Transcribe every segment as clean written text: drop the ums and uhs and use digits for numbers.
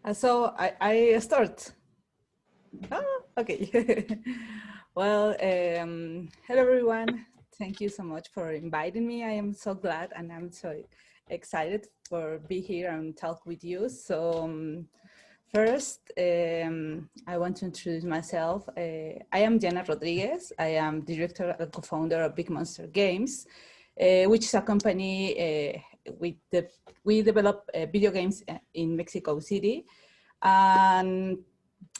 I start. Oh, okay. Well, hello everyone. Thank you so much for inviting me. I am so glad and I'm so excited for be here and talk with you. First, I want to introduce myself. I am Diana Rodriguez. I am director and co-founder of Big Monster Games, which is a company we develop video games in Mexico City. And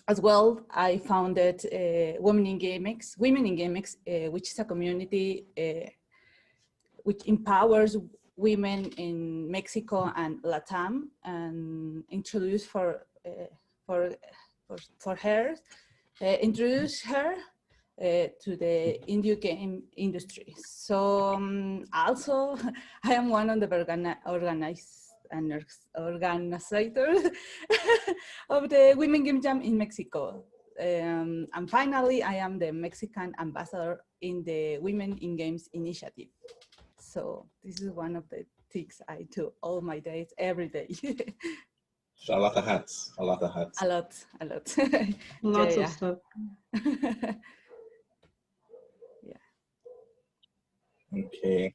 as well, I founded Women in GameX, which is a community which empowers women in Mexico and Latam, and introduce for her, introduce her to the indie game industry. Also, I am one of the organizers of the Women Game Jam in Mexico. And finally, I am the Mexican ambassador in the Women in Games initiative. So this is one of the things I do all my days, every day. So a lot of hats, a lot of hats. A lot. Lots of stuff. Yeah. Okay.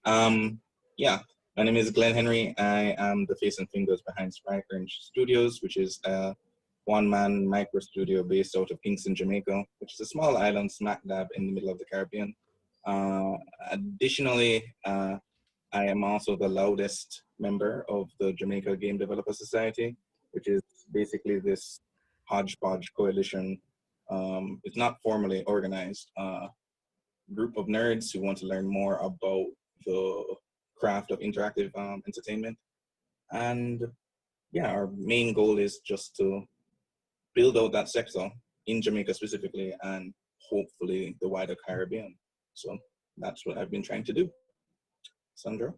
Yeah, my name is Glenn Henry. I am the face and fingers behind Sprite Range Studios, which is a one-man micro studio based out of Kingston, Jamaica, which is a small island smack dab in the middle of the Caribbean. Additionally, I am also the loudest member of the Jamaica Game Developer Society, which is basically this hodgepodge coalition. It's not formally organized group of nerds who want to learn more about the craft of interactive entertainment. And yeah, our main goal is just to build out that sector in Jamaica specifically, and hopefully the wider Caribbean. So that's what I've been trying to do. Sandra?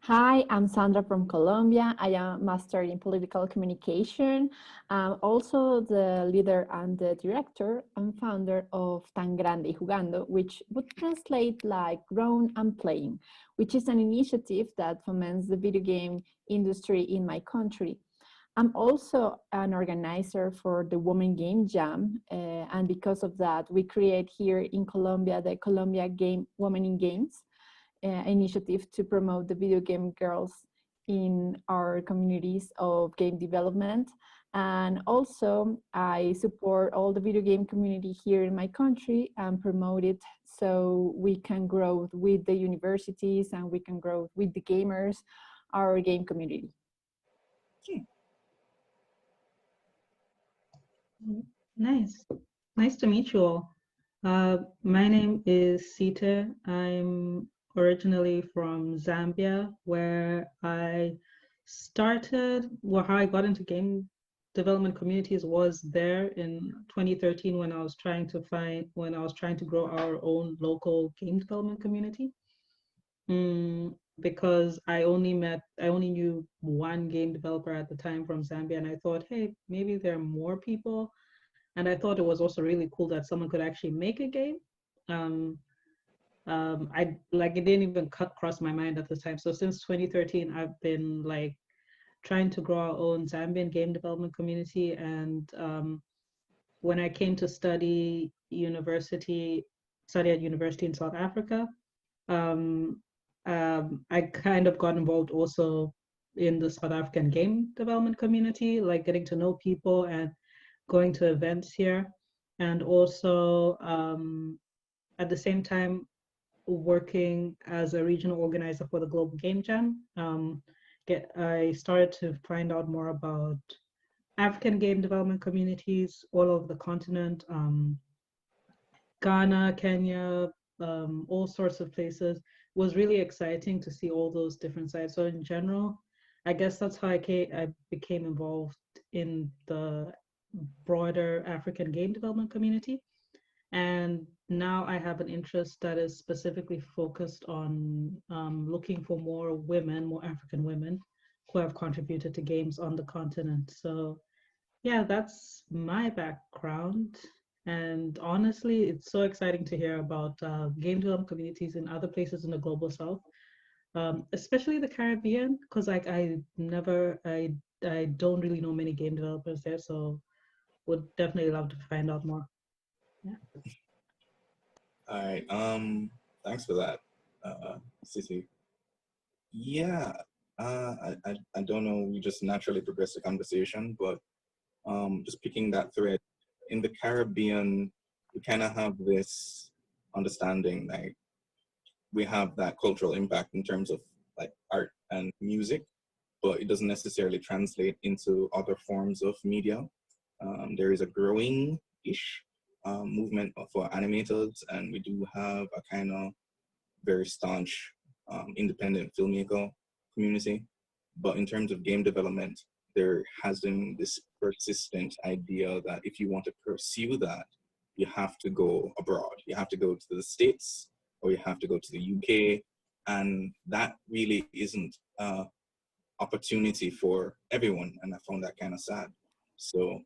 Hi, I'm Sandra from Colombia. I am master in political communication. I'm also the leader and the director and founder of Tan Grande y Jugando, which would translate like grown and playing, which is an initiative that foments the video game industry in my country. I'm also an organizer for the Women Game Jam, and because of that, we create here in Colombia the Colombia Women in Games initiative to promote the video game girls in our communities of game development. And also, I support all the video game community here in my country and promote it so we can grow with the universities and we can grow with the gamers, our game community. Nice. Nice to meet you all. My name is Sita. I'm originally from Zambia, where I started, well, how I got into game development communities was there in 2013 when I was trying to grow our own local game development community. Because I only knew one game developer at the time from Zambia, and I thought, hey, maybe there are more people. And I thought it was also really cool that someone could actually make a game. It didn't even cross my mind at the time. So since 2013, I've been like trying to grow our own Zambian game development community. And when I came to study at university in South Africa, I kind of got involved also in the South African game development community, like getting to know people and going to events here. And also at the same time, working as a regional organizer for the Global Game Jam. I started to find out more about African game development communities all over the continent, Ghana, Kenya, all sorts of places. It was really exciting to see all those different sides. So in general, I guess that's how I became involved in the broader African game development community. And now I have an interest that is specifically focused on looking for more African women who have contributed to games on the continent. So yeah, that's my background. And honestly, it's so exciting to hear about game development communities in other places in the global south, especially the Caribbean, because I I don't really know many game developers there, so would definitely love to find out more. Yeah. All right. Thanks for that, Sissy. Yeah. I don't know. We just naturally progressed the conversation, but just picking that thread in the Caribbean, we kind of have this understanding, like we have that cultural impact in terms of like art and music, but it doesn't necessarily translate into other forms of media. There is a growing-ish movement for animators, and we do have a kind of very staunch independent filmmaker community. But in terms of game development, there has been this persistent idea that if you want to pursue that, you have to go abroad. You have to go to the States or you have to go to the UK. And that really isn't opportunity for everyone. And I found that kind of sad. So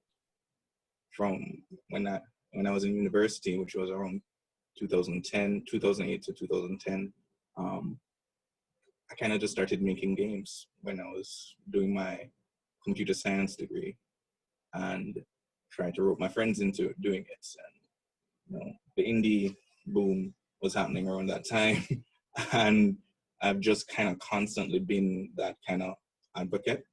from when I was in university, which was around 2008 to 2010, I kind of just started making games when I was doing my computer science degree and tried to rope my friends into doing it. And the indie boom was happening around that time. And I've just kind of constantly been that kind of advocate.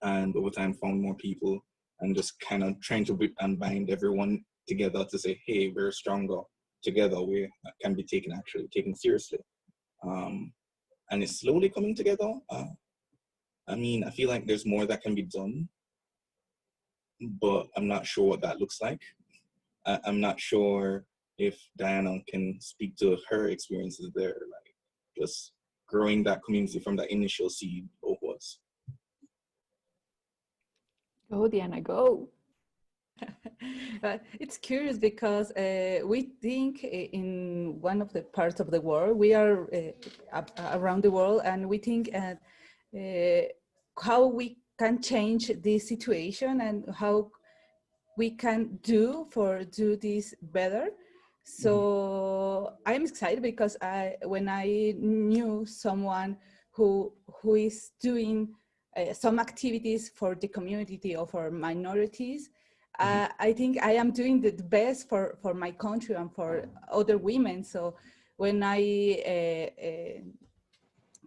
And over time found more people and just kind of trying to whip and bind everyone together to say, hey, we're stronger together. We can be taken seriously. And it's slowly coming together. I mean, I feel like there's more that can be done, but I'm not sure what that looks like. I'm not sure if Diana can speak to her experiences there, like just growing that community from that initial seed upwards. Go, Diana, go. It's curious because we think in one of the parts of the world, we are around the world, and we think how we can change this situation and how we can do this better. So I'm excited because when I knew someone who is doing some activities for the community or for minorities, I think I am doing the best for my country and for other women. So when I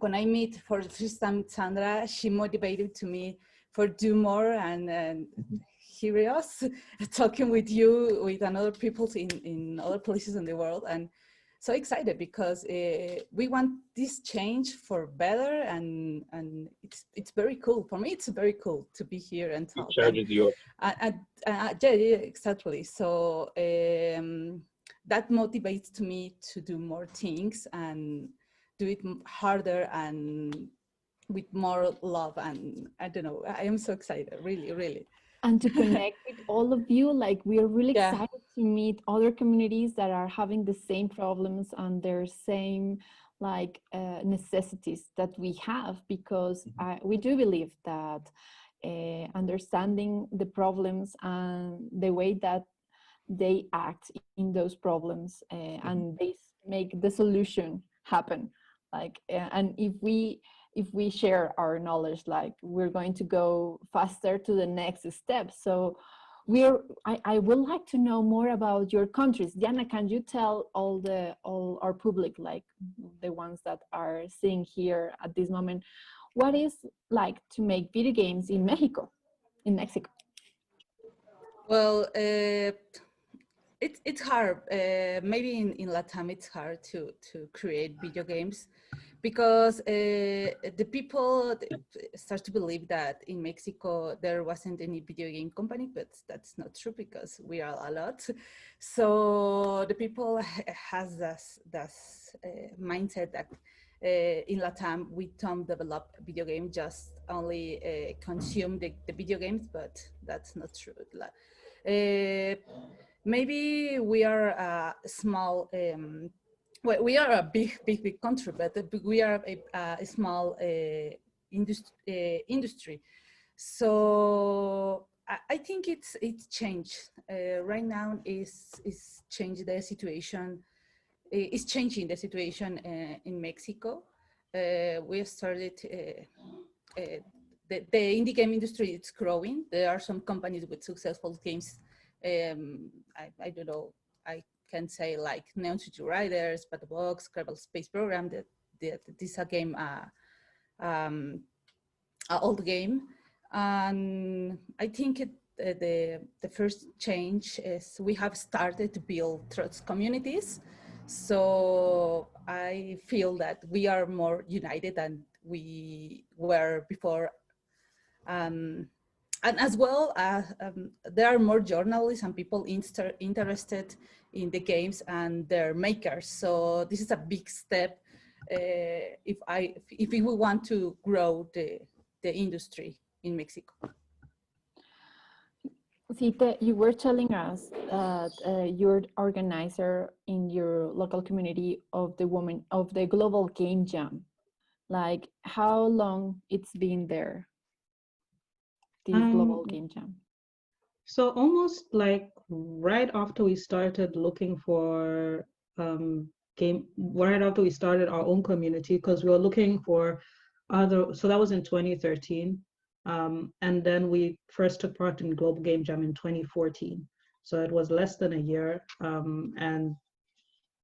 meet for the first time Sandra, she motivated to me for do more, and here we are talking with you, with another people in other places in the world, and so excited because we want this change for better, and it's very cool. For me, it's very cool to be here and talk. It charges you up. Yeah, exactly. So that motivates to me to do more things and do it harder and with more love. And I don't know, I am so excited, really, really. And to connect with all of you, like we are really Yeah. excited to meet other communities that are having the same problems and their same like necessities that we have, because we do believe that understanding the problems and the way that they act in those problems and they make the solution happen, like and if we share our knowledge, like we're going to go faster to the next step. So I would like to know more about your countries. Diana, can you tell all our public, like the ones that are seeing here at this moment, what is like to make video games in Mexico, in Mexico? Well, it's hard. Maybe in Latam it's hard to create video games because the people start to believe that in Mexico there wasn't any video game company, but that's not true because we are a lot. So the people has this mindset that in Latam we don't develop video games, just only consume the video games, but that's not true. Maybe we are a small, well, we are a big country, but we are a small industry. So I think it's changed. Right now is changed the situation. It's changing the situation in Mexico. We started the indie game industry is growing. There are some companies with successful games. I don't know, I can say like Neon City Riders, Battle Box, Kerbal Space Program, that this is a game, an old game. And I think the first change is we have started to build trust communities. So I feel that we are more united than we were before. And as well, there are more journalists and people interested in the games and their makers. So this is a big step if we want to grow the industry in Mexico. Sita, you were telling us that you're organizer in your local community of the Global Game Jam. Like, how long it's been there, this Global Game Jam? So almost like right after we started looking for right after we started our own community, because we were looking for so that was in 2013. And then we first took part in Global Game Jam in 2014. So it was less than a year. And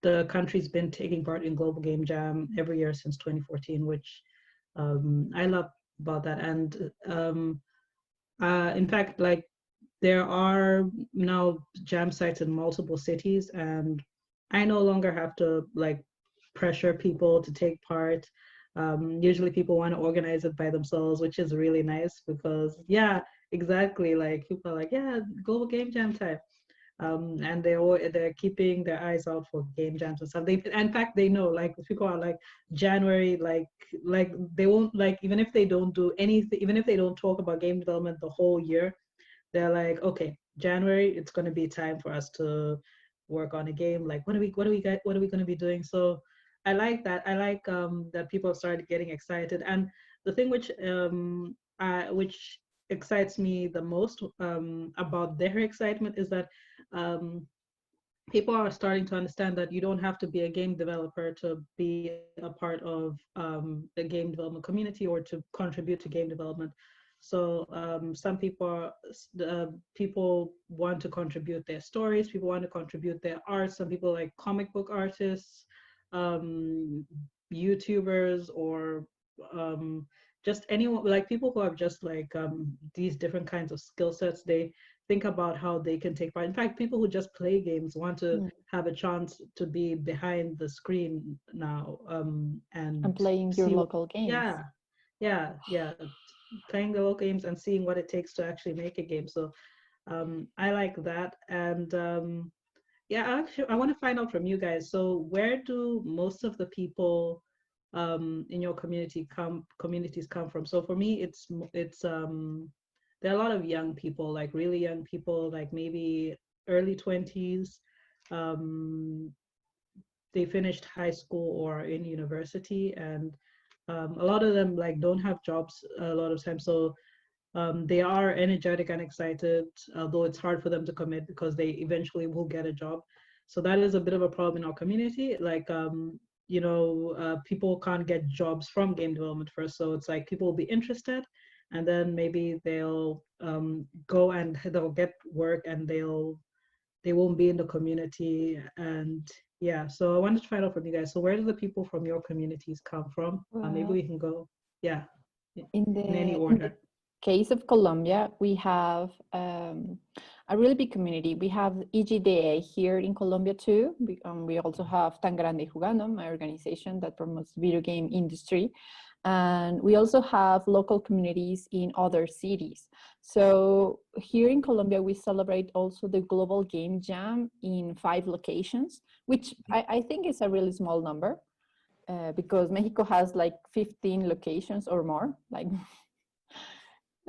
the country's been taking part in Global Game Jam every year since 2014, which I love about that. And in fact, like, there are now jam sites in multiple cities, and I no longer have to like pressure people to take part. Usually people want to organize it by themselves, which is really nice because, yeah, exactly, like people are like, yeah, Global Game Jam time. And they're keeping their eyes out for game jams and stuff. In fact, they know, like, people are like, January, like they won't, like, even if they don't do anything, even if they don't talk about game development the whole year, they're like, okay, January, it's going to be time for us to work on a game. Like, what are we going to be doing? So I like that. I like that people have started getting excited. And the thing which excites me the most about their excitement is that people are starting to understand that you don't have to be a game developer to be a part of the game development community or to contribute to game development. So some people want to contribute their stories, people want to contribute their art. Some people like comic book artists, YouTubers, or just anyone, like people who have just like these different kinds of skill sets. They think about how they can take part. In fact, people who just play games want to have a chance to be behind the screen now and playing your local games. Yeah, playing the local games and seeing what it takes to actually make a game. So I like that. And yeah, actually, I want to find out from you guys. So where do most of the people in your communities come from? So for me, it's there are a lot of young people, like really young people, like maybe early 20s. They finished high school or in university, and a lot of them like don't have jobs a lot of times. So they are energetic and excited, although it's hard for them to commit because they eventually will get a job. So that is a bit of a problem in our community. Like, people can't get jobs from game development first. So it's like people will be interested, and then maybe they'll go and they'll get work, and they won't be in the community. And yeah, so I wanted to find out from you guys. So where do the people from your communities come from? Maybe we can go, yeah, in any order. Case of Colombia, we have a really big community. We have EGDA here in Colombia too. We also have Tan Grande Jugando, my organization that promotes video game industry. And we also have local communities in other cities. So here in Colombia, we celebrate also the Global Game Jam in 5 locations, which I think is a really small number because Mexico has like 15 locations or more. Like,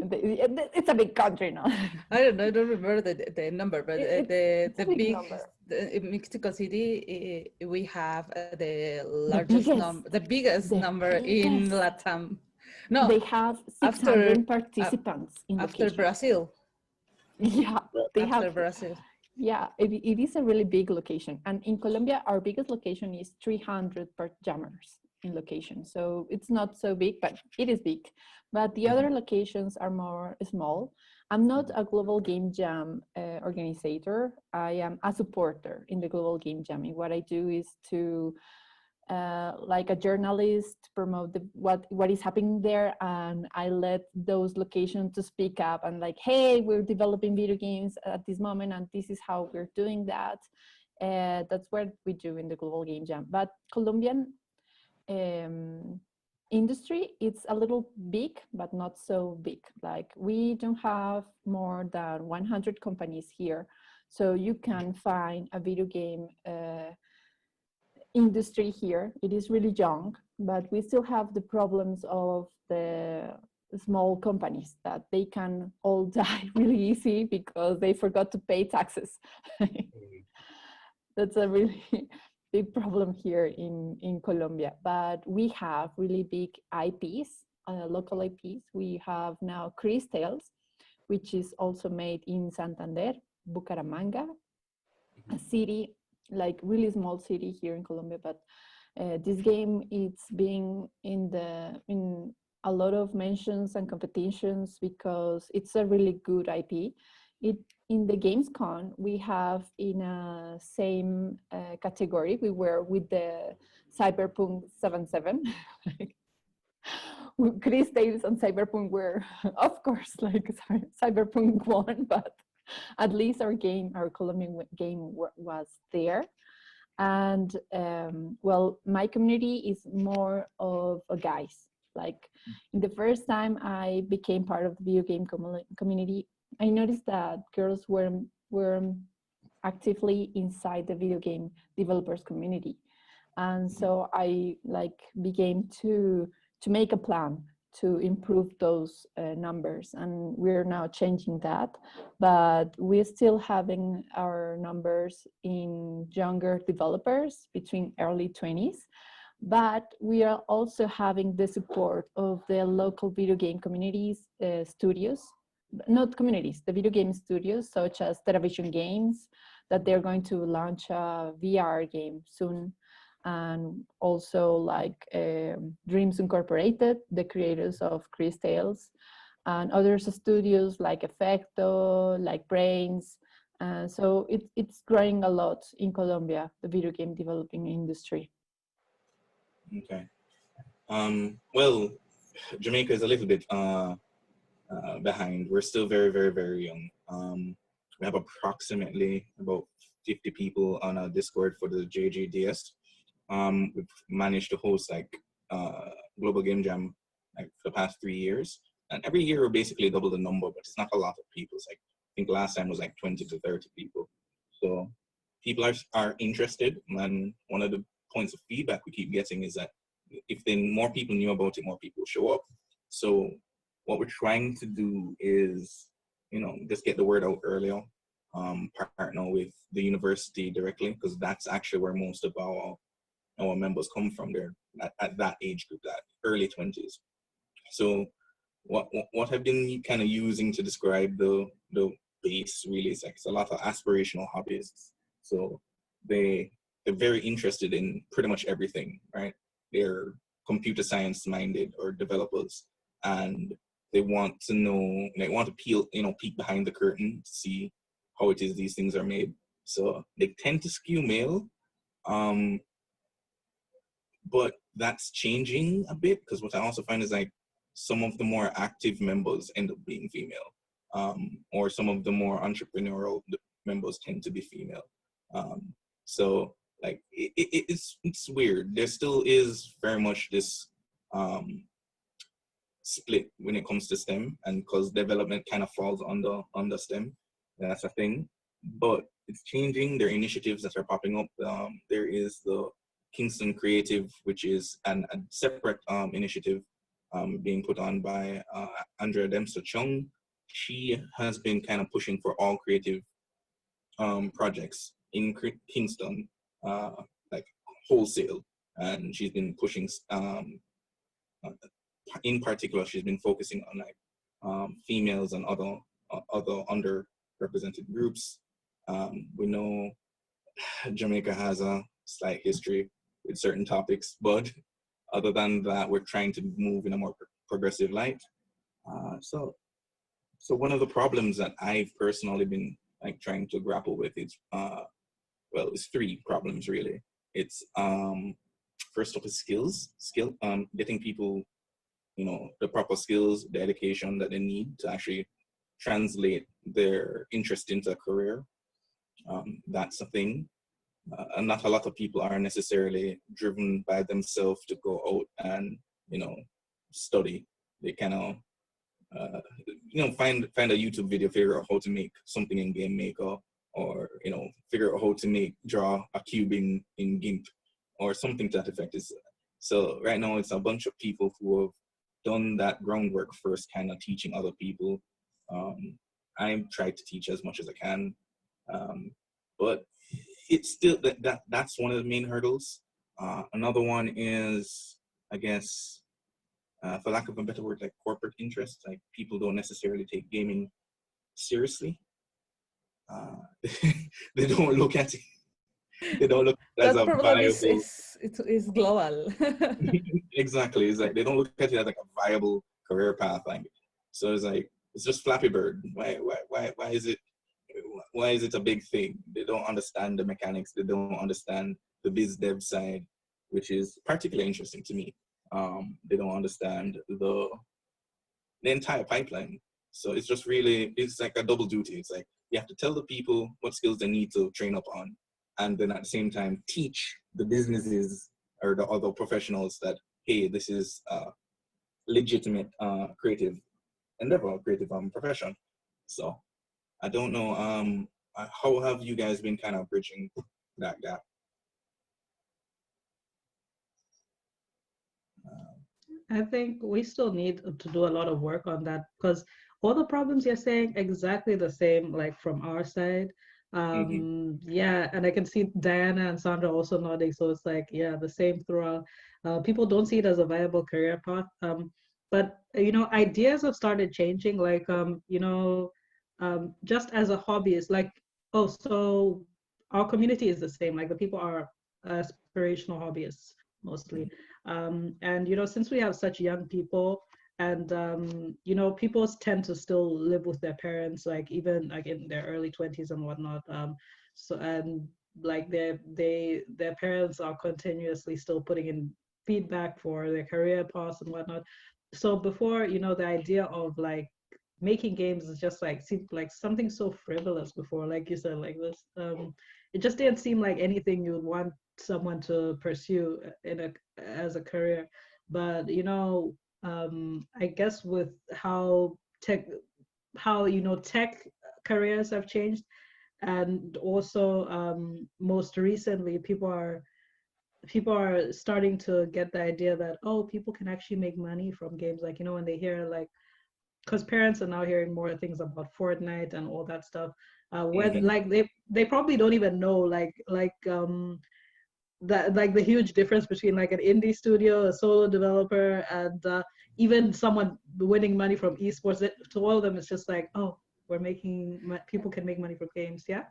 it's a big country now. I don't remember the number, but the big number. In Mexico City, we have the largest number, the biggest number in Latam. No, they have 600 participants in after location. Brazil. Yeah, after Brazil. Yeah, it is a really big location. And in Colombia, our biggest location is 300 jammers. in location. So it's not so big, but it is big. But the other locations are more small. I'm not a global game jam organizer. I am a supporter in the global game jam. And what I do is to, like a journalist, promote what is happening there, and I let those locations to speak up and like, hey, we're developing video games at this moment, and this is how we're doing that. That's what we do in the global game jam. But Colombian industry, it's a little big, but not so big. Like we don't have more than 100 companies here, so you can find a video game industry here. It is really young, but we still have the problems of the small companies that they can all die really easy because they forgot to pay taxes. That's a really big problem here in Colombia. But we have really big IPs, local IPs. We have now Chris Tales, which is also made in Santander, Bucaramanga, a city, like really small city here in Colombia. But this game, it's being in a lot of mentions and competitions because it's a really good IP. In the Gamescom, we have in a same category, we were with the Cyberpunk 77. Chris Davis and Cyberpunk were, of course, like Cyberpunk won, but at least our Colombian game was there. And well, my community is more of a guys. Like in the first time I became part of the video game community, I noticed that girls were actively inside the video game developers community. And so I began to make a plan to improve those numbers, and we're now changing that. But we're still having our numbers in younger developers between early 20s, but we are also having the support of the local video game communities, studios, not communities, the video game studios such as Television Games, that they're going to launch a VR game soon. And also like Dreams Incorporated, the creators of Chris Tales, and other studios like Effecto, like Brains. So it's growing a lot in Colombia, the video game developing industry. Okay. Well, Jamaica is a little bit behind. We're still very, very, very young. We have approximately about 50 people on our Discord for the JGDS. We've managed to host like Global Game Jam like for the past 3 years, and every year we're basically double the number, but it's not a lot of people. It's like, I think last time was like 20 to 30 people. So people are interested, and one of the points of feedback we keep getting is that if more people knew about it, more people show up. So what we're trying to do is, just get the word out earlier, partner with the university directly, because that's actually where most of our members come from there at that age group, that early 20s. So what I've been kind of using to describe the base really is like, it's a lot of aspirational hobbyists. So they're very interested in pretty much everything, right? They're computer science minded or developers, and they want to know, they want to peek behind the curtain to see how it is these things are made. So they tend to skew male. But that's changing a bit, because what I also find is like some of the more active members end up being female, or some of the more entrepreneurial members tend to be female. So like it's weird. There still is very much this split when it comes to STEM, and because development kind of falls under STEM, that's a thing. But it's changing. There are initiatives that are popping up. There is the Kingston Creative, which is a separate initiative being put on by Andrea Dempster Chung. She has been kind of pushing for all creative projects in Kingston, like wholesale, and she's been pushing. In particular, she's been focusing on like females and other underrepresented groups. We know Jamaica has a slight history with certain topics, but Other than that, we're trying to move in a more progressive light. So one of the problems that I've personally been like trying to grapple with is, well, it's three problems really. It's first off is getting people, you know, the proper skills, the education that they need to actually translate their interest into a career. That's a thing. And not a lot of people are necessarily driven by themselves to go out and, you know, study. They kind of, you know, find a YouTube video, figure out how to make something in Game Maker, or, you know, figure out how to draw a cube in GIMP or something to that effect. So right now it's a bunch of people who have done that groundwork first, kind of teaching other people. I've tried to teach as much as I can, but it's still that's one of the main hurdles. Another one is, I guess, for lack of a better word, like corporate interest. Like people don't necessarily take gaming seriously. They don't look at it. They don't look as That a problem viable. is global. Exactly. It's like they don't look at it as like a viable career path. Like, so it's like it's just Flappy Bird. Why is it? Why is it a big thing? They don't understand the mechanics. They don't understand the biz dev side, which is particularly interesting to me. They don't understand the entire pipeline. So it's just really, it's like a double duty. It's like you have to tell the people what skills they need to train up on, and then at the same time teach the businesses or the other professionals that, hey, this is a legitimate creative endeavor, creative profession. So I don't know, how have you guys been kind of bridging that gap? I think we still need to do a lot of work on that, because all the problems you're saying exactly the same, like from our side. Yeah, and I can see Diana and Sandra also nodding, so it's like, yeah, the same throughout. People don't see it as a viable career path. But you know, ideas have started changing, like you know, just as a hobbyist, like, oh, so our community is the same, like the people are aspirational hobbyists mostly. And you know, since we have such young people, and you know, people tend to still live with their parents, like even like in their early 20s and whatnot. So and like their parents are continuously still putting in feedback for their career paths and whatnot. So before, you know, the idea of like making games is just like seemed like something so frivolous before, like you said, like this. It just didn't seem like anything you would want someone to pursue in a as a career. But you know, I guess with how you know tech careers have changed, and also most recently people are starting to get the idea that, oh, people can actually make money from games, like, you know, when they hear like, because parents are now hearing more things about Fortnite and all that stuff, when like they probably don't even know that like the huge difference between like an indie studio, a solo developer, and even someone winning money from esports. To all of them, it's just like, oh, people can make money from games. Yeah,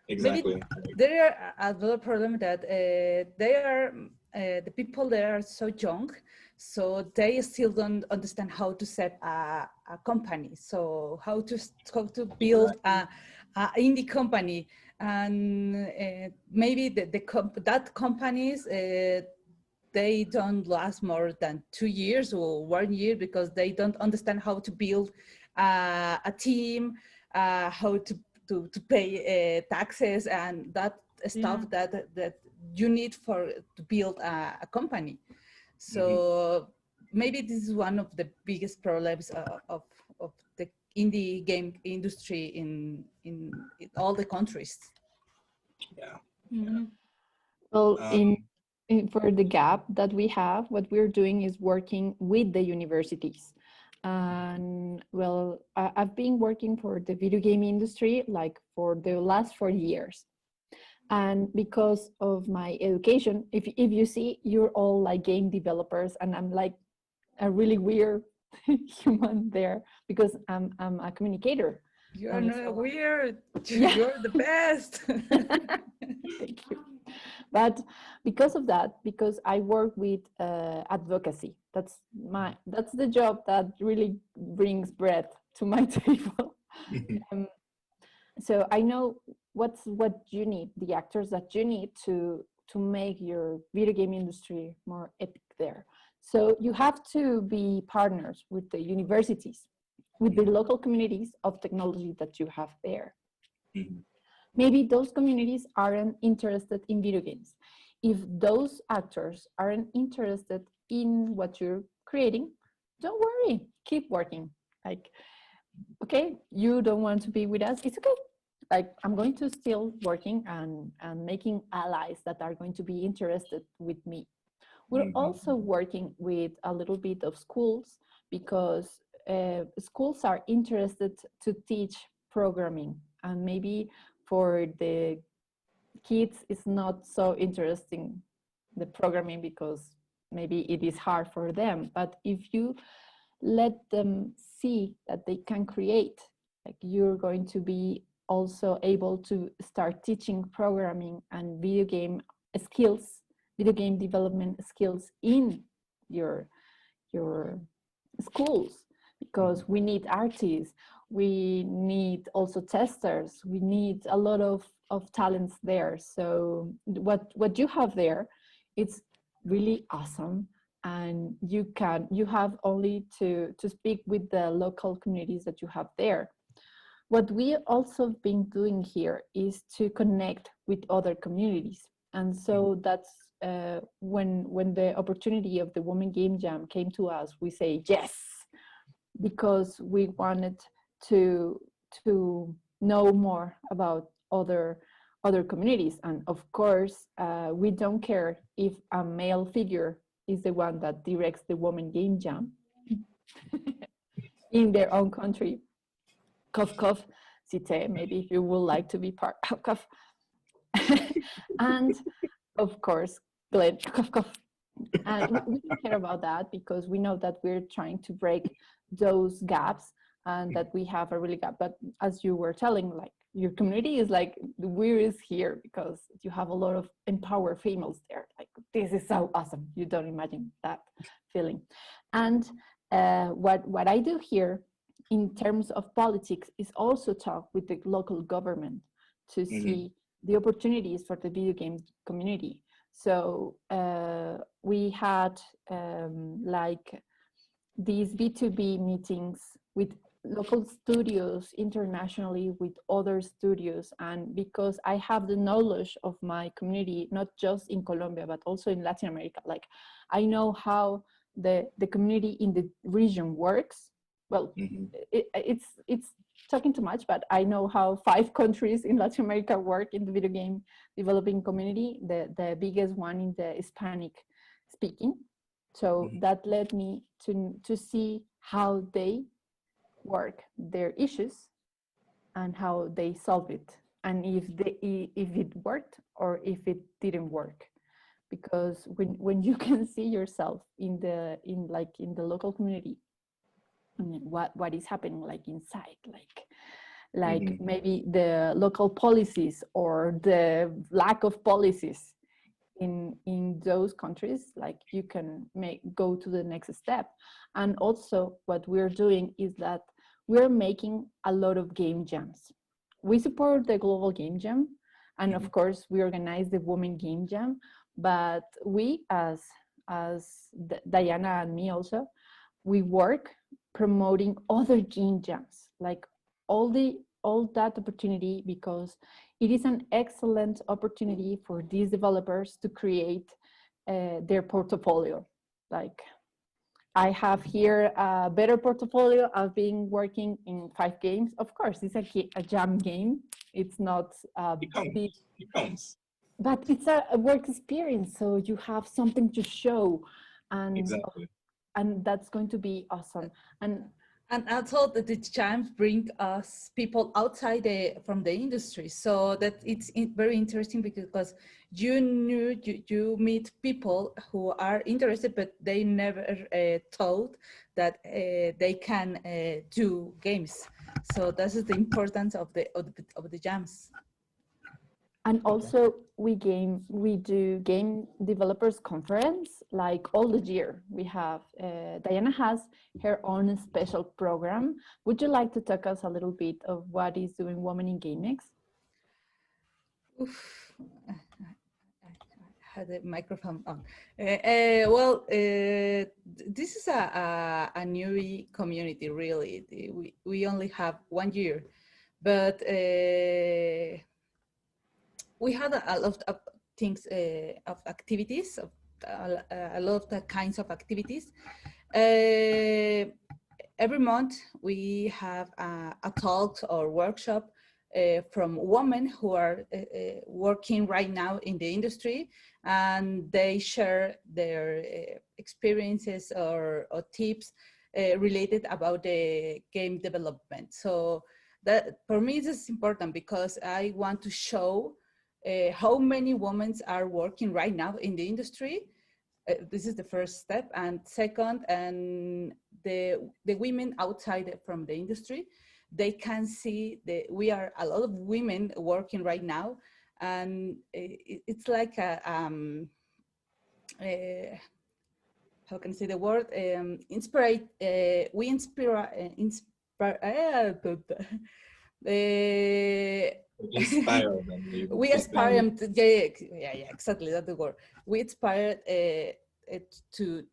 exactly. Maybe there are another problem that they are the people there are so young, so they still don't understand how to set a company. So how to build a indie company, and maybe that companies they don't last more than 2 years or 1 year, because they don't understand how to build a team, how to pay taxes and that stuff that you need to build a company. So maybe this is one of the biggest problems of the indie game industry in all the countries. Yeah. Well, for the gap that we have, what we're doing is working with the universities. And well, I've been working for the video game industry like for the last 4 years. And because of my education, if you see, you're all like game developers, and I'm like a really weird human there because I'm a communicator. You're not So, weird. yeah. You're the best. Thank you. But because of that, because I work with advocacy, that's the job that really brings bread to my table. Um, so I know what you need, the actors that you need to make your video game industry more epic there. So you have to be partners with the universities, with the local communities of technology that you have there. Maybe those communities aren't interested in video games. If those actors aren't interested in what you're creating, don't worry, keep working. Like, okay, you don't want to be with us, it's okay. Like, I'm going to still working and making allies that are going to be interested with me. We're also working with a little bit of schools because schools are interested to teach programming, and maybe for the kids it's not so interesting, the programming, because maybe it is hard for them. But if you let them see that they can create, like, you're going to be also able to start teaching programming and video game skills, video game development skills in your schools, because we need artists, we need also testers, we need a lot of talents there. So what you have there, it's really awesome, and you have only to speak with the local communities that you have there. What we also been doing here is to connect with other communities, and so that's when the opportunity of the Women Game Jam came to us, we say yes, because we wanted to know more about other communities. And of course, we don't care if a male figure is the one that directs the Women Game Jam in their own country. Cough, cough, Site, maybe if you would like to be part of cough. And of course, Glenn, cough, cough. And we don't care about that, because we know that we're trying to break those gaps, and that we have a really gap. But as you were telling, like, your community is like the weirdest here, because you have a lot of empowered females there. Like, this is so awesome. You don't imagine that feeling. And what I do here in terms of politics is also talk with the local government to see the opportunities for the video game community. So we had like these B2B meetings with local studios internationally, with other studios. And because I have the knowledge of my community, not just in Colombia, but also in Latin America, like, I know how the community in the region works. Well, it's talking too much, but I know how 5 countries in Latin America work in the video game developing community, the biggest one in the Hispanic speaking. So that led me to see how they work their issues and how they solve it, and if it worked or if it didn't work. Because when you can see yourself in the local community, what is happening, like, inside, like maybe the local policies or the lack of policies in those countries, like, you can go to the next step. And also what we're doing is that we're making a lot of game jams. We support the Global Game Jam, and of course we organize the Women Game Jam, but we, as Diana and me also, we work promoting other game jams, like all that opportunity, because it is an excellent opportunity for these developers to create their portfolio. Like, I have here a better portfolio. I've been working in 5 games. Of course, it's a jam game. It's not it counts. but it's a work experience, so you have something to show, and Exactly. And that's going to be awesome. And also that the jams bring us people outside from the industry, so that it's very interesting, because you meet people who are interested, but they never thought that they can do games. So that is the importance of the jams. And also we do game developers conference like all the year. We have, Diana has her own special program. Would you like to talk us a little bit of what is doing Women in GameX? Oof. I had the microphone on. Well, this is a new community, really. We only have 1 year, but we had a lot of things, of activities, of a lot of the kinds of activities. Every month we have a talk or workshop from women who are working right now in the industry, and they share their experiences or tips related about the game development. So that for me this is important because I want to show how many women are working right now in the industry. This is the first step. And second, and the women outside from the industry, they can see that we are a lot of women working right now. And it's like how can I say the word? Inspire. We inspire. Inspire them. We inspire them. Yeah, exactly. That's the word. We inspired to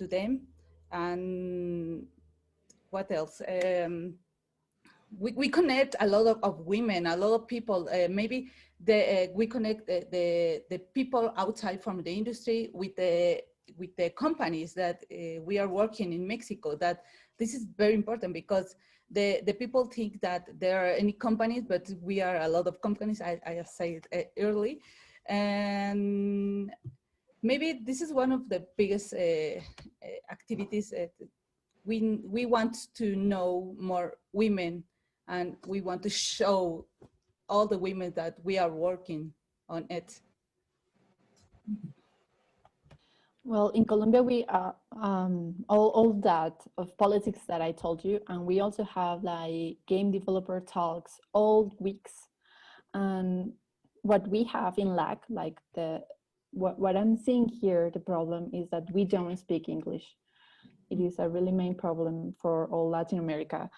them, and what else? We connect a lot of women, a lot of people. Maybe we connect the people outside from the industry with the companies that we are working in Mexico. That this is very important because the people think that there are any companies, but we are a lot of companies. I said early, and maybe this is one of the biggest activities. We want to know more women, and we want to show all the women that we are working on it. Well, in Colombia, we are all that of politics that I told you, and we also have like game developer talks all weeks. And what we have in LAC, like what I'm seeing here, the problem is that we don't speak English. It is a really main problem for all Latin America.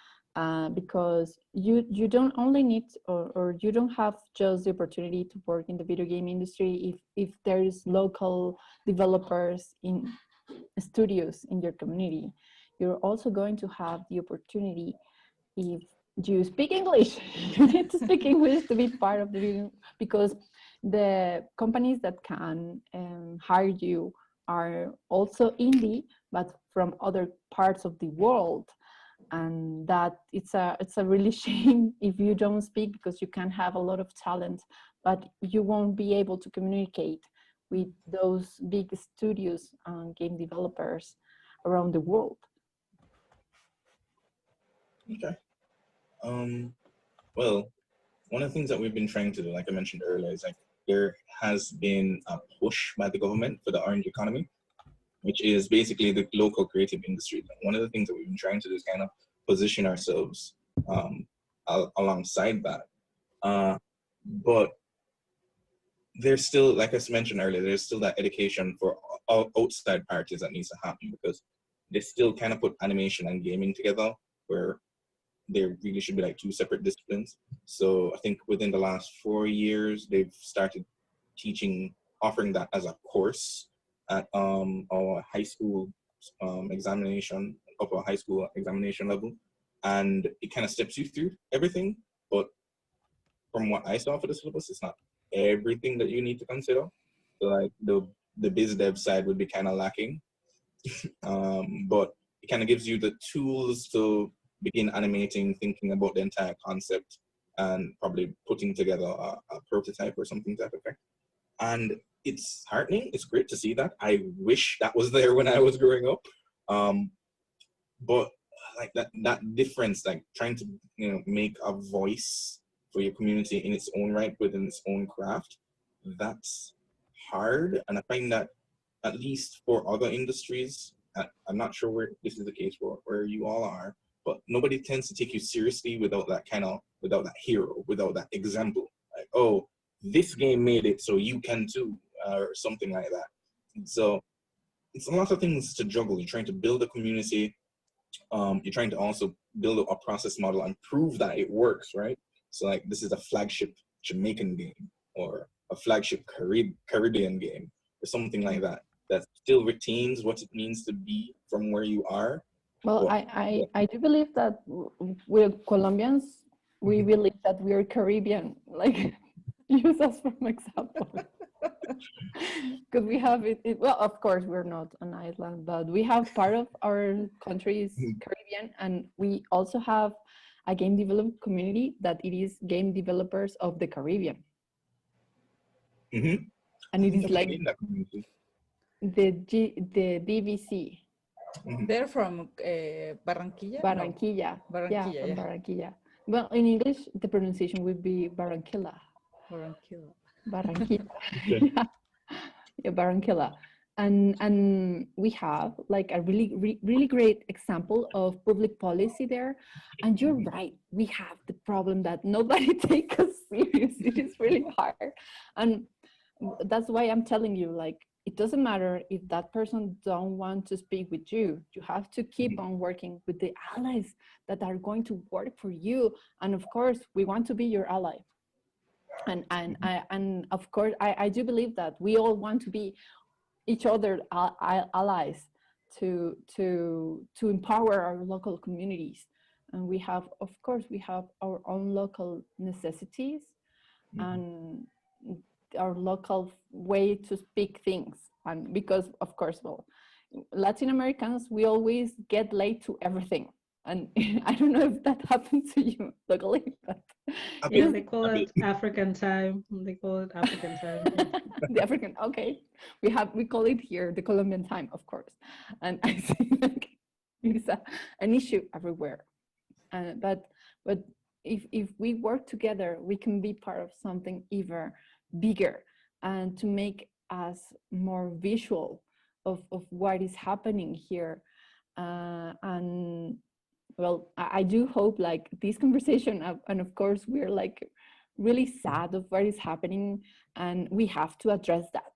Because you don't only need or you don't have just the opportunity to work in the video game industry if there's local developers in studios in your community. You're also going to have the opportunity if you speak English. You need to speak English to be part of the video, because the companies that can hire you are also indie, but from other parts of the world. And that it's a really shame if you don't speak, because you can have a lot of talent, but you won't be able to communicate with those big studios and game developers around the world. Okay. Well, one of the things that we've been trying to do, like I mentioned earlier, is like there has been a push by the government for the orange economy, which is basically the local creative industry. One of the things that we've been trying to do is kind of position ourselves alongside that. But there's still, like I mentioned earlier, there's still that education for all outside parties that needs to happen, because they still kind of put animation and gaming together, where there really should be like two separate disciplines. So I think within the last 4 years, they've started offering that as a course at our high school examination, upper high school examination level. And it kind of steps you through everything. But from what I saw for the syllabus, it's not everything that you need to consider. So like the biz dev side would be kind of lacking. But it kind of gives you the tools to begin animating, thinking about the entire concept, and probably putting together a prototype or something to that effect. And it's heartening. It's great to see that. I wish that was there when I was growing up. But like that difference, like trying to make a voice for your community in its own right within its own craft, that's hard. And I find that at least for other industries, I'm not sure where this is the case for where you all are, but nobody tends to take you seriously without that without that hero, without that example. Like, oh, this game made it, so you can too, or something like that. So it's a lot of things to juggle. You're trying to build a community. You're trying to also build a process model and prove that it works, right? So like, this is a flagship Jamaican game or a flagship Caribbean game or something like that, that still retains what it means to be from where you are. Well, I do believe that we're Colombians, we believe that we're Caribbean, like use us for an example. Because we have well, of course, we're not an island, but we have part of our country is Caribbean, and we also have a game development community that it is game developers of the Caribbean. And it is like the DVC. They're from Barranquilla? Barranquilla. No. Barranquilla, yeah, from Barranquilla. Well, in English, the pronunciation would be Barranquilla. Barranquilla. Yeah, Barranquilla. And we have like a really great example of public policy there. And you're right, we have the problem that nobody takes us serious. It is really hard. And that's why I'm telling you, like, it doesn't matter if that person don't want to speak with you. You have to keep on working with the allies that are going to work for you. And of course, we want to be your ally. And of course, I do believe that we all want to be each other allies to empower our local communities. And we have, of course, we have our own local necessities and our local way to speak things. And because, of course, well, Latin Americans, we always get late to everything. And I don't know if that happened to you locally, but yeah, they call it African time. They call it African time. The African, okay. We call it here the Colombian time, of course. And I think like it's an issue everywhere. But if we work together, we can be part of something even bigger and to make us more visual of what is happening here. And well, I do hope like this conversation, and of course we're like really sad of what is happening, and we have to address that.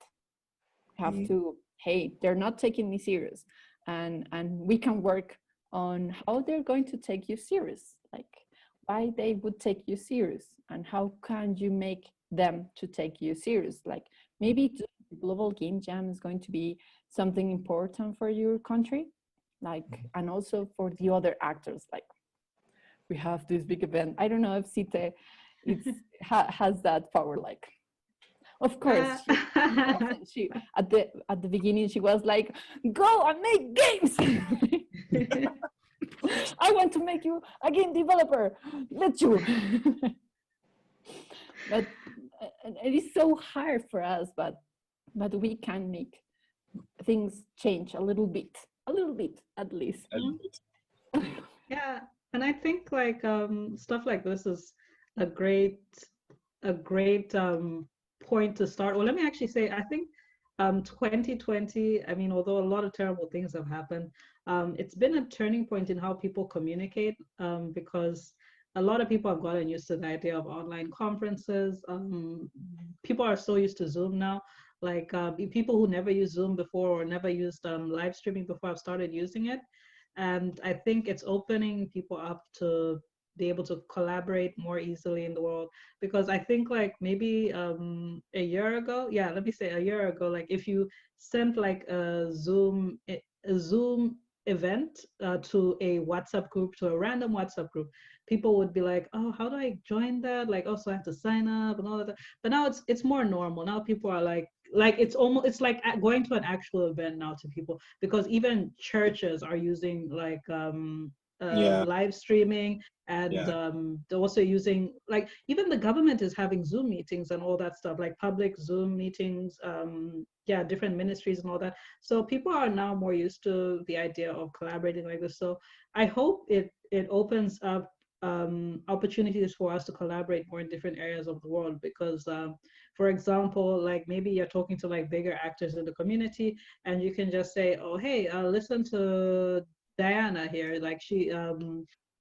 We have to, hey, they're not taking me serious, and we can work on how they're going to take you serious, like why they would take you serious, and how can you make them to take you serious. Like maybe the Global Game Jam is going to be something important for your country, like, and also for the other actors. Like we have this big event. I don't know if Site has that power. Like, of course, she at the beginning she was like, "Go and make games." I want to make you a game developer. Let you. But it is so hard for us. But we can make things change a little bit at least. Yeah, and I think like stuff like this is a great point to start. Well, let me actually say, I think 2020, I mean, although a lot of terrible things have happened, it's been a turning point in how people communicate, because a lot of people have gotten used to the idea of online conferences. People are so used to Zoom now. Like people who never used Zoom before or never used live streaming before have started using it. And I think it's opening people up to be able to collaborate more easily in the world. Because I think like maybe a year ago, yeah, let me say a year ago, like if you sent like a Zoom event to a WhatsApp group, to a random WhatsApp group, people would be like, oh, how do I join that? Like, oh, so I have to sign up and all of that. But now it's more normal. Now people are like it's like going to an actual event now to people, because even churches are using like live streaming, and they're also using, like, even the government is having Zoom meetings and all that stuff, like public Zoom meetings, different ministries and all that. So people are now more used to the idea of collaborating like this. So I hope it opens up opportunities for us to collaborate more in different areas of the world, because for example, like maybe you're talking to like bigger actors in the community and you can just say, oh hey, listen to Diana here, like she,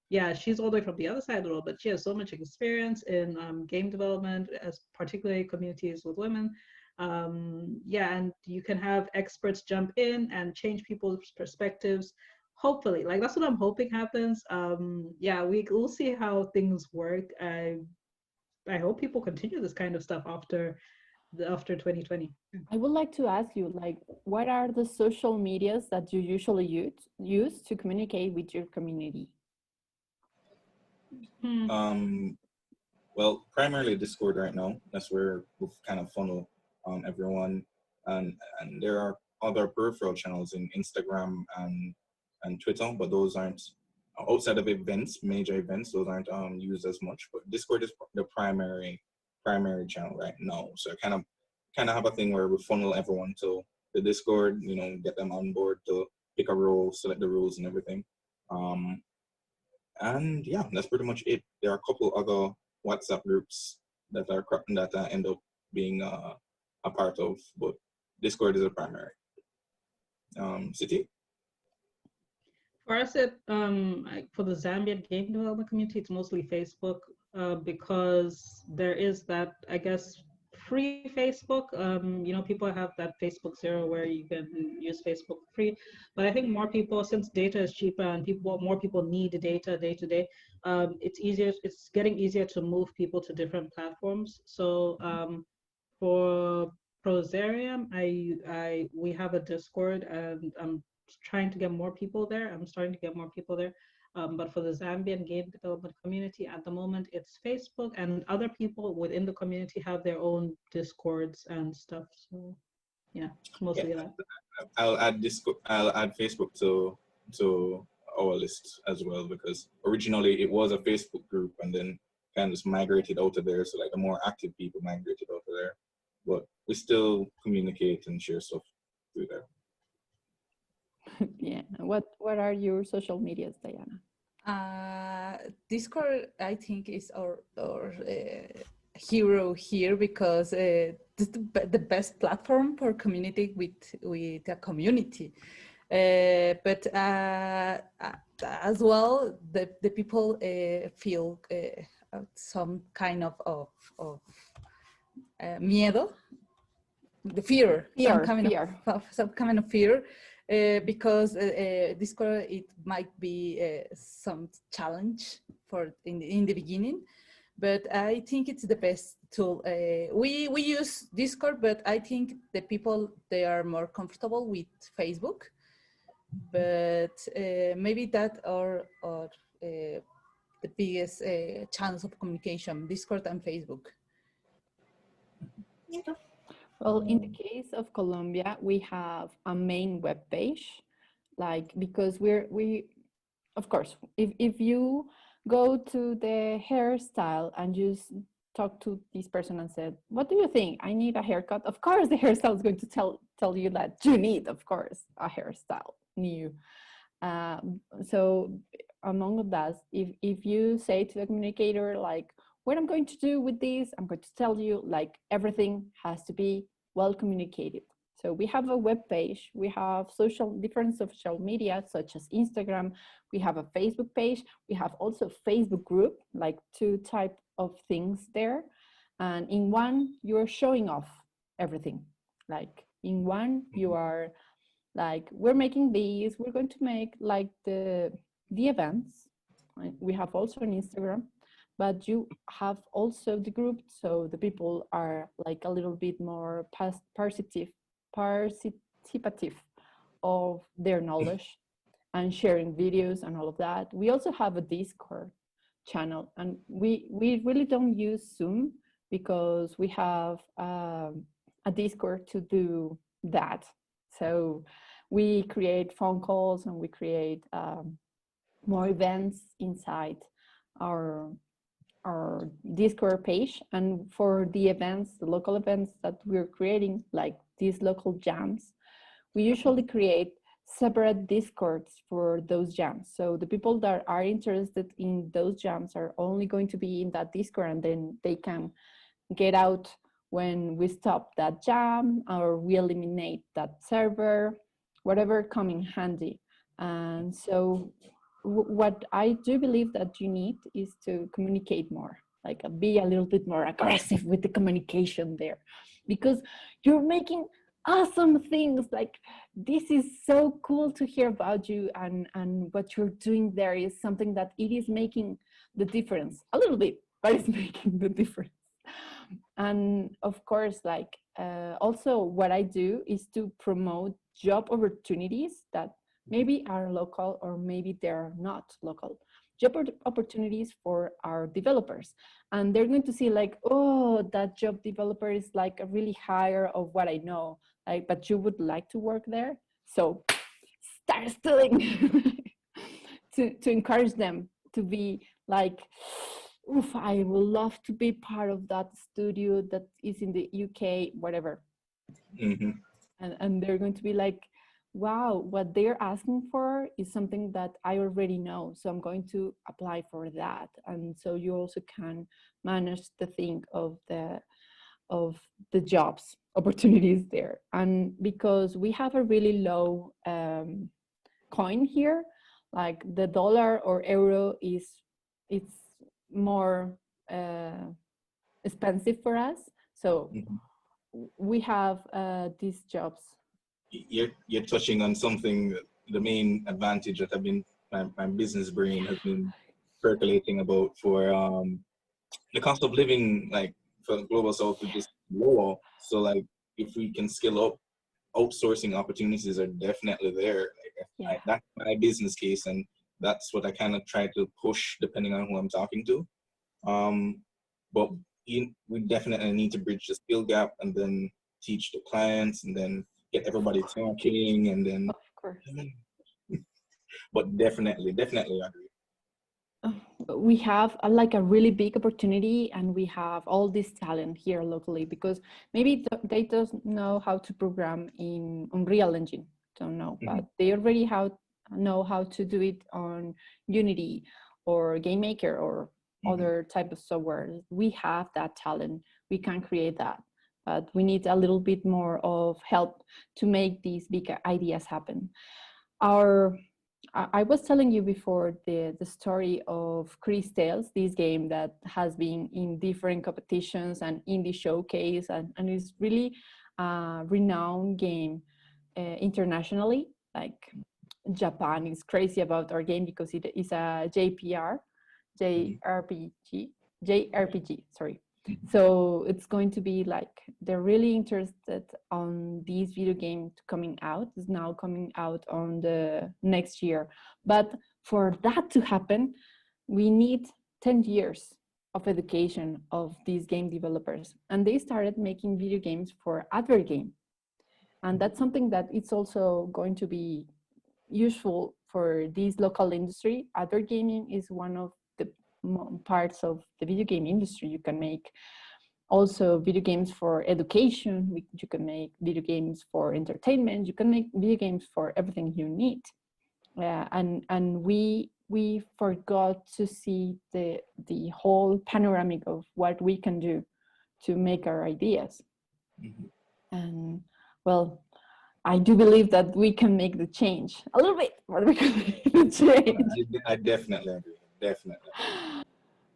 yeah, she's all the way from the other side of the world, but she has so much experience in game development, as particularly communities with women. Yeah, and you can have experts jump in and change people's perspectives. Hopefully, like that's what I'm hoping happens. Yeah, we'll see how things work. I hope people continue this kind of stuff after 2020. I would like to ask you, like, what are the social medias that you usually use to communicate with your community? Well, primarily Discord right now. That's where we've kind of funnel everyone, and there are other peripheral channels in Instagram and Twitter, but those aren't outside of events, major events. Those aren't used as much. But Discord is the primary channel right now. So I kind of have a thing where we funnel everyone to the Discord. You know, get them on board to pick a role, select the rules, and everything. And yeah, that's pretty much it. There are a couple other WhatsApp groups that I end up being a part of, but Discord is a primary. City? For us, for the Zambian game development community, it's mostly Facebook, because there is that, I guess, free Facebook. You know, people have that Facebook Zero where you can use Facebook free. But I think more people, since data is cheaper and more people need data day to day, it's getting easier to move people to different platforms. So for Prosarium, we have a Discord, and I'm trying to get more people there. I'm starting to get more people there. But for the Zambian game development community, at the moment, it's Facebook, and other people within the community have their own Discords and stuff. So yeah, it's mostly that. I'll add Facebook to our list as well, because originally it was a Facebook group and then kind of just migrated out of there. So like the more active people migrated out of there, but we still communicate and share stuff through there. Yeah. What are your social medias, Diana? Discord, I think, is our hero here, because it's the best platform for community with a community. But as well, the people feel some kind of miedo, the fear. Some kind of fear. Because Discord, it might be some challenge in the beginning, but I think it's the best tool. We use Discord, but I think the people, they are more comfortable with Facebook. But maybe that are the biggest channels of communication: Discord and Facebook. Well, in the case of Colombia, we have a main web page, like, because we of course, if you go to the hairstyle and just talk to this person and said, what do you think? I need a haircut. Of course, the hairstyle is going to tell you that you need, of course, a hairstyle new. So among that, if you say to the communicator, like, what I'm going to do with this, I'm going to tell you, like, everything has to be well communicated. So we have a web page, we have different social media such as Instagram, we have a Facebook page, we have also Facebook group, like 2 type of things there. And in one, you're showing off everything. Like in one, you are like, we're making these, we're going to make like the events. We have also an Instagram, but you have also the group, so the people are like a little bit more participative of their knowledge and sharing videos and all of that. We also have a Discord channel, and we really don't use Zoom because we have a Discord to do that. So we create phone calls and we create more events inside our Discord page. And for the events, the local events that we're creating, like these local jams, we usually create separate Discords for those jams. So the people that are interested in those jams are only going to be in that Discord, and then they can get out when we stop that jam or we eliminate that server, whatever come in handy. And so what I do believe that you need is to communicate more, like be a little bit more aggressive with the communication there, because you're making awesome things. Like, this is so cool to hear about you, and what you're doing there is something that it is making the difference a little bit, but it's making the difference. And of course, like also what I do is to promote job opportunities that maybe are local or maybe they're not local. Job opportunities for our developers, and they're going to see like, oh, that job developer is like a really higher of what I know, like, but you would like to work there, so start studying. To encourage them to be like, oof, I would love to be part of that studio that is in the UK, whatever. Mm-hmm. And they're going to be like, wow, what they're asking for is something that I already know, so I'm going to apply for that. And so you also can manage the thing of the jobs opportunities there. And because we have a really low coin here, like the dollar or euro it's more expensive for us, so we have these jobs. You're touching on something, the main advantage that my business brain has been percolating about for the cost of living, like for the global south, is just lower. So like if we can scale up, outsourcing opportunities are definitely there. Like, that's my business case, and that's what I kind of try to push depending on who I'm talking to. But we definitely need to bridge the skill gap and then teach the clients and then get everybody talking and then. Of course. But definitely agree. We have like a really big opportunity, and we have all this talent here locally, because maybe they don't know how to program in Unreal Engine, don't know, but they already know how to do it on Unity or Game Maker or other type of software. We have that talent, we can create that, but we need a little bit more of help to make these big ideas happen. I was telling you before the story of Chris Tales, this game that has been in different competitions and indie showcase, and is really a renowned game internationally. Like, Japan is crazy about our game because it is a JRPG, sorry. So it's going to be like, they're really interested on this video game coming out. It's now coming out on the next year. But for that to happen, we need 10 years of education of these game developers. And they started making video games for advert game. And that's something that it's also going to be useful for this local industry. Advert gaming is one of the parts of the video game industry. You can make also video games for education, you can make video games for entertainment, you can make video games for everything you need. And we forgot to see the whole panoramic of what we can do to make our ideas. And well, I do believe that we can make the change a little bit, but we can make the change. I definitely agree. Definitely.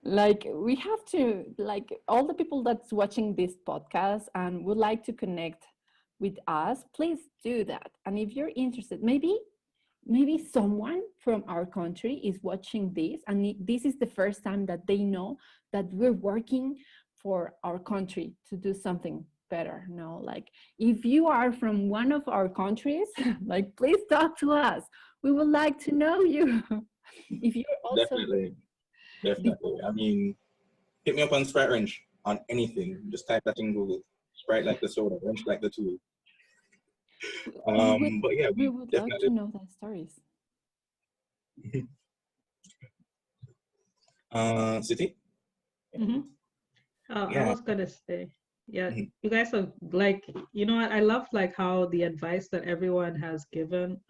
Like, we have to, like, all the people that's watching this podcast and would like to connect with us, please do that. And if you're interested, maybe someone from our country is watching this, and this is the first time that they know that we're working for our country to do something better. No, like, if you are from one of our countries, like, please talk to us. We would like to know you. If you're also definitely. I mean, hit me up on Sprite Wrench on anything. Just type that in Google. Sprite like the soda, wrench like the tool. But yeah, we would love to know the stories. City? I was gonna say, you guys are like, you know what, I love like how the advice that everyone has given,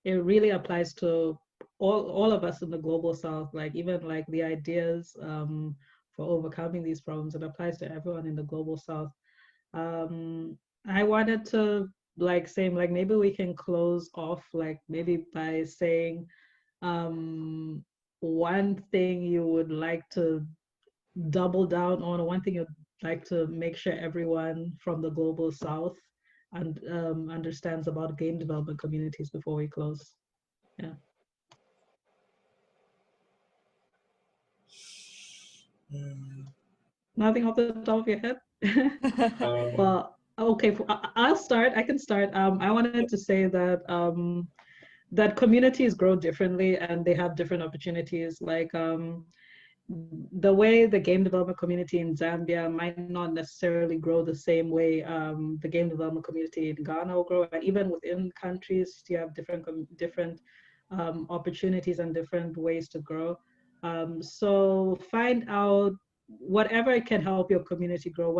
it really applies to all of us in the global south. Like, even like the ideas for overcoming these problems, it applies to everyone in the global south. I wanted to like same, like maybe we can close off like maybe by saying one thing you would like to double down on, or one thing you'd like to make sure everyone from the global south and understands about game development communities before we close. Yeah. Nothing off the top of your head? Well, okay, I'll start. I can start. I wanted to say that that communities grow differently and they have different opportunities. Like the way the game development community in Zambia might not necessarily grow the same way the game development community in Ghana will grow. And even within countries, you have different opportunities and different ways to grow. So find out whatever can help your community grow,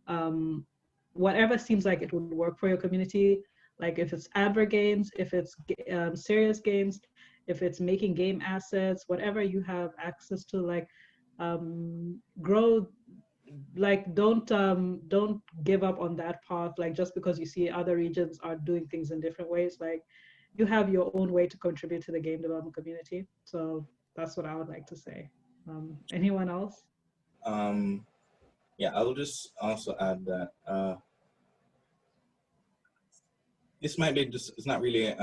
um, whatever seems like it would work for your community. Like if it's advert games, if it's serious games, if it's making game assets, whatever you have access to, like grow. Like don't give up on that path. Like just because you see other regions are doing things in different ways, like you have your own way to contribute to the game development community. So that's what I would like to say. Anyone else? Yeah, I'll just also add that this might be just, it's not really,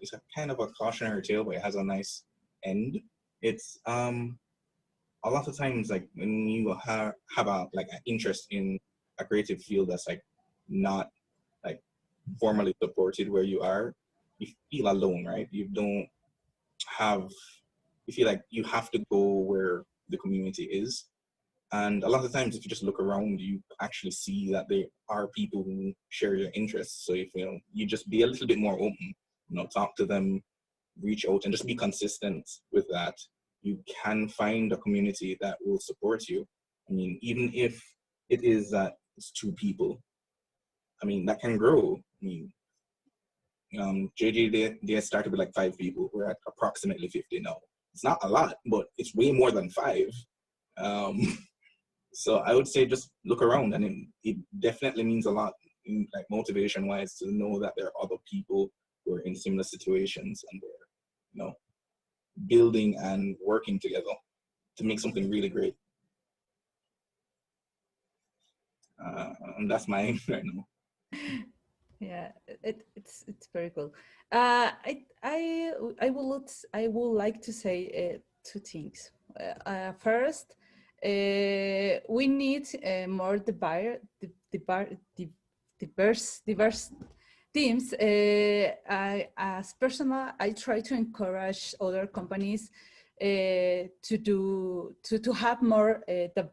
it's a kind of a cautionary tale, but it has a nice end. It's a lot of times, like when you have like an interest in a creative field that's like not like formally supported where you are, you feel alone, right? You don't have, you feel like you have to go where the community is. And a lot of times, if you just look around, you actually see that there are people who share your interests. So if you just be a little bit more open, talk to them, reach out, and just be consistent with that, you can find a community that will support you. I mean, even if it is that it's 2 people, I mean, that can grow. I mean, JJ, they started with like 5 people. We're at approximately 50 now. It's not a lot, but it's way more than 5. So I would say just look around, and it definitely means a lot, like motivation-wise, to know that there are other people who are in similar situations and they're, building and working together to make something really great. And that's mine right now. Yeah, it's very cool. I would like to say 2 things. First, we need more diverse teams. I try to encourage other companies to have more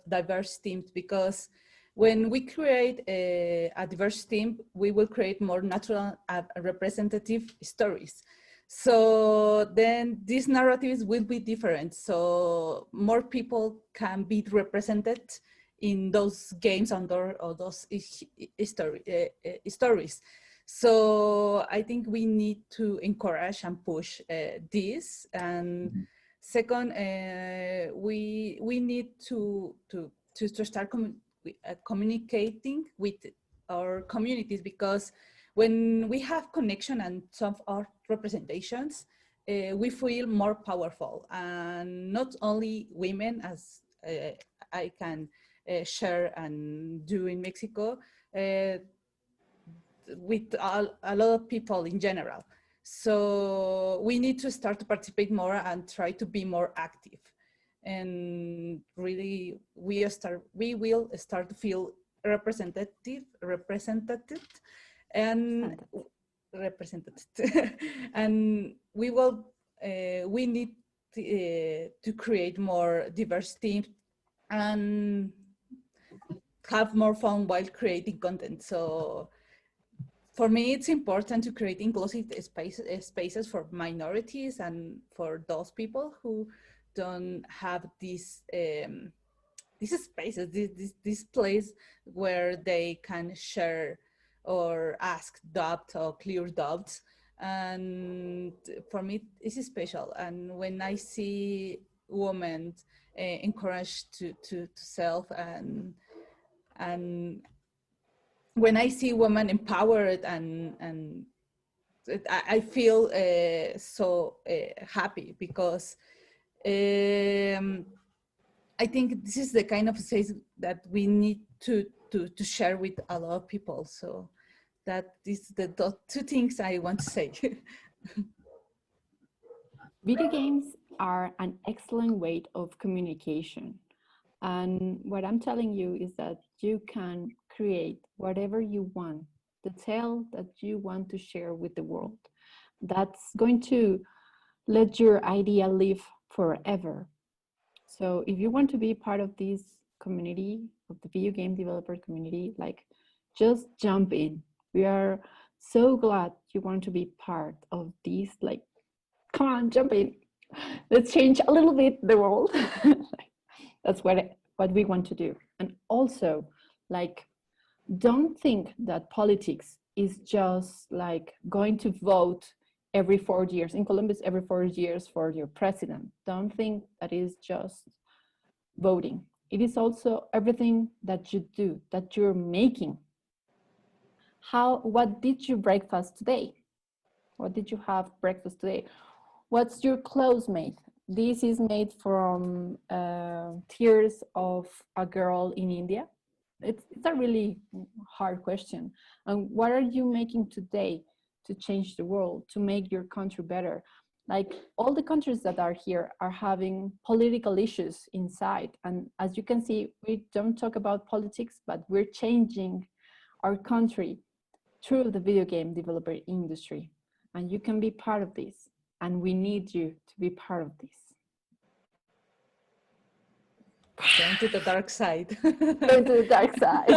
diverse teams, because when we create a diverse team, we will create more natural representative stories. So then these narratives will be different. So more people can be represented in those games or those stories. So I think we need to encourage and push this. And second, we need to start communicating with our communities, because when we have connection and some of our representations, we feel more powerful. And not only women, as I can share and do in Mexico, with a lot of people in general. So we need to start to participate more and try to be more active. And really, we will start to feel represented, and represented. And we need to create more diverse teams and have more fun while creating content. So for me, it's important to create inclusive spaces for minorities and for those people who don't have these spaces, this place where they can share or ask doubts or clear doubts. And for me, this is special. And when I see women encouraged to self and when I see women empowered and I feel so happy, because I think this is the kind of space that we need to share with a lot of people. So that is the two things I want to say. Video games are an excellent way of communication. And what I'm telling you is that you can create whatever you want, the tale that you want to share with the world. That's going to let your idea live forever. So if you want to be part of this community, of the video game developer community, like, just jump in. We are so glad you want to be part of this. Like, come on, jump in. Let's change a little bit the world. That's what we want to do. And also, like, don't think that politics is just like going to vote every 4 years. In Colombia, it's every 4 years for your president. Don't think that is just voting. It is also everything that you do, that you're making. What did you breakfast today? What did you have breakfast today? What's your clothes made? This is made from tears of a girl in India. It's a really hard question. And what are you making today to change the world, to make your country better? Like, all the countries that are here are having political issues inside. And as you can see, we don't talk about politics, but we're changing our country through the video game developer industry. And you can be part of this. And we need you to be part of this. Going to the dark side. Going to the dark side.